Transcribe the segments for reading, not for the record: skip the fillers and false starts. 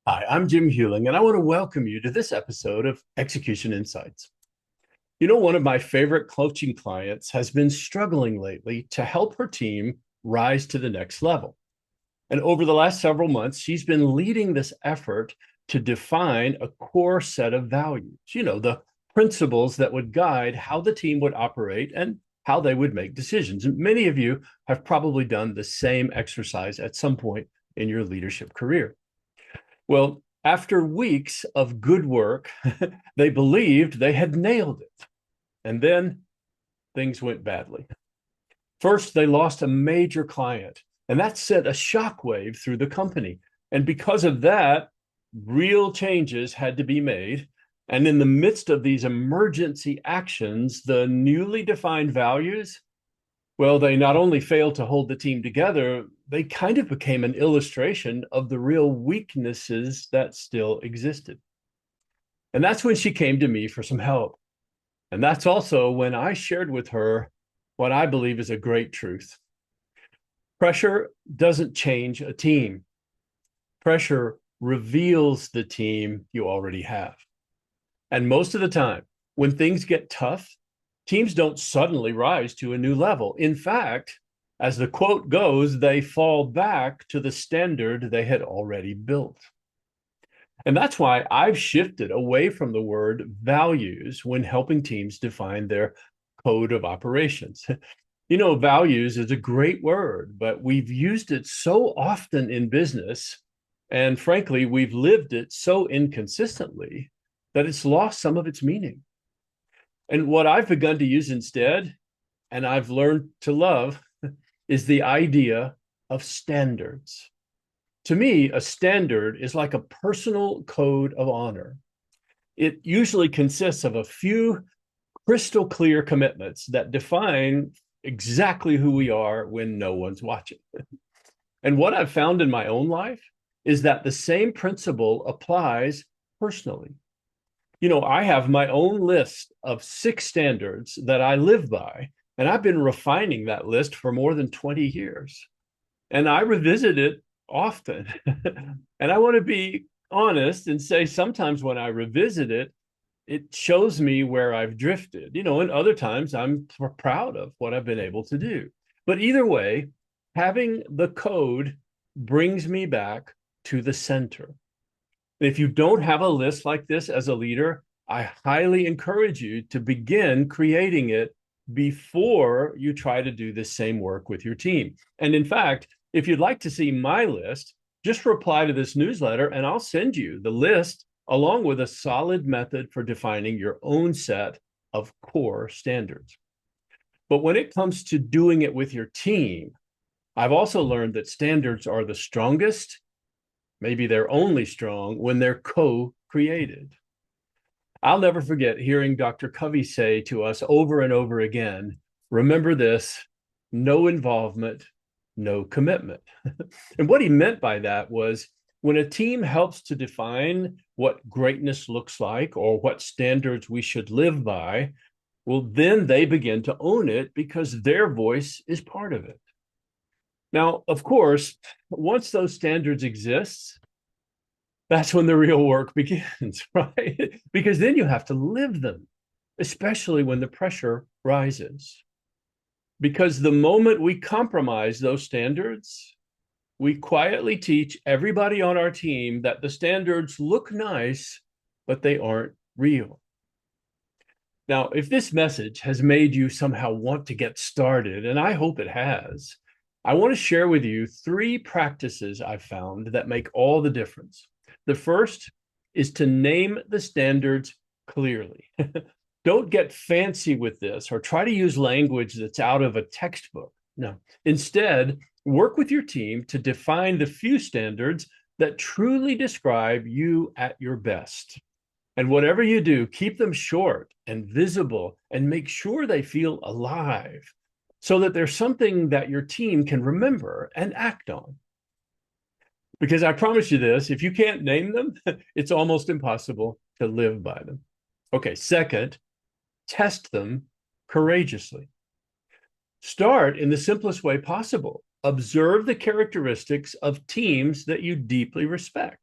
Hi, I'm Jim Huling, and I want to welcome you to this episode of Execution Insights. One of my favorite coaching clients has been struggling lately to help her team rise to the next level. And over the last several months, she's been leading this effort to define a core set of values, the principles that would guide how the team would operate and how they would make decisions. And many of you have probably done the same exercise at some point in your leadership career. Well, after weeks of good work, they believed they had nailed it. And then things went badly. First, they lost a major client, and that sent a shockwave through the company. And because of that, real changes had to be made. And in the midst of these emergency actions, the newly defined values, well, they not only failed to hold the team together, they kind of became an illustration of the real weaknesses that still existed. And that's when she came to me for some help. And that's also when I shared with her what I believe is a great truth. Pressure doesn't change a team. Pressure reveals the team you already have. And most of the time, when things get tough, teams don't suddenly rise to a new level. In fact, as the quote goes, they fall back to the standard they had already built. And that's why I've shifted away from the word values when helping teams define their code of operations. Values is a great word, but we've used it so often in business. And frankly, we've lived it so inconsistently that it's lost some of its meaning. And what I've begun to use instead, and I've learned to love, is the idea of standards. To me, a standard is like a personal code of honor. It usually consists of a few crystal clear commitments that define exactly who we are when no one's watching. And what I've found in my own life is that the same principle applies personally. I have my own list of 6 standards that I live by, and I've been refining that list for more than 20 years. And I revisit it often. And I want to be honest and say sometimes when I revisit it, it shows me where I've drifted, and other times I'm proud of what I've been able to do. But either way, having the code brings me back to the center. If you don't have a list like this as a leader, I highly encourage you to begin creating it before you try to do the same work with your team. And in fact, if you'd like to see my list, just reply to this newsletter and I'll send you the list along with a solid method for defining your own set of core standards. But when it comes to doing it with your team, I've also learned that standards are the strongest. Maybe they're only strong when they're co-created. I'll never forget hearing Dr. Covey say to us over and over again, remember this, no involvement, no commitment. And what he meant by that was when a team helps to define what greatness looks like or what standards we should live by, well, then they begin to own it because their voice is part of it. Now, of course, once those standards exist, that's when the real work begins, right? Because then you have to live them, especially when the pressure rises. Because the moment we compromise those standards, we quietly teach everybody on our team that the standards look nice, but they aren't real. Now, if this message has made you somehow want to get started, and I hope it has, I want to share with you 3 practices I've found that make all the difference. The first is to name the standards clearly. Don't get fancy with this or try to use language that's out of a textbook. No. Instead, work with your team to define the few standards that truly describe you at your best. And whatever you do, keep them short and visible and make sure they feel alive so that there's something that your team can remember and act on. Because I promise you this, if you can't name them, it's almost impossible to live by them. Okay, second, test them courageously. Start in the simplest way possible. Observe the characteristics of teams that you deeply respect.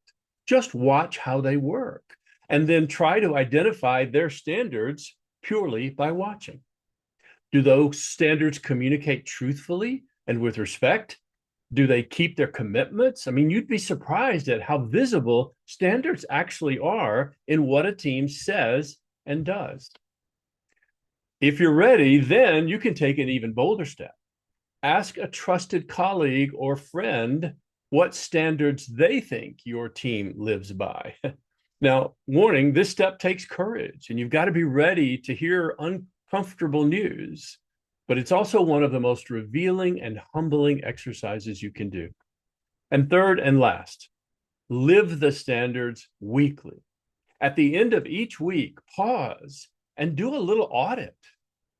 Just watch how they work, and then try to identify their standards purely by watching. Do those standards communicate truthfully and with respect? Do they keep their commitments? I mean, you'd be surprised at how visible standards actually are in what a team says and does. If you're ready, then you can take an even bolder step. Ask a trusted colleague or friend what standards they think your team lives by. Now, warning, this step takes courage, and you've got to be ready to hear uncomfortable news, but it's also one of the most revealing and humbling exercises you can do. And third and last, live the standards weekly. At the end of each week, pause and do a little audit.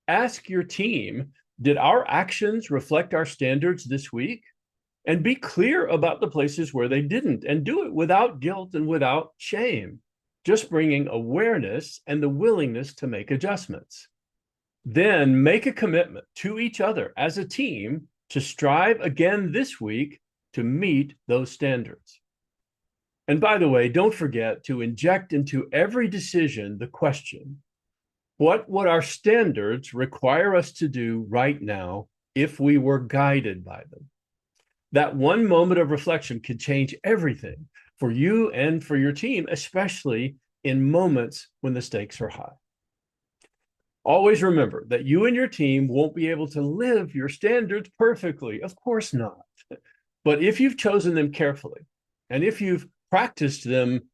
Ask your team, did our actions reflect our standards this week? And be clear about the places where they didn't, and do it without guilt and without shame, just bringing awareness and the willingness to make adjustments. Then make a commitment to each other as a team to strive again this week to meet those standards. And by the way, don't forget to inject into every decision the question, what would our standards require us to do right now if we were guided by them? That one moment of reflection can change everything for you and for your team, especially in moments when the stakes are high. Always remember that you and your team won't be able to live your standards perfectly. Of course not. But if you've chosen them carefully, and if you've practiced them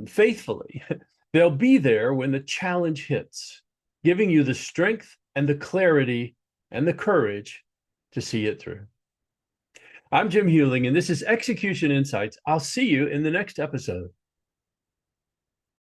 faithfully, they'll be there when the challenge hits, giving you the strength and the clarity and the courage to see it through. I'm Jim Huling, and this is Execution Insights. I'll see you in the next episode.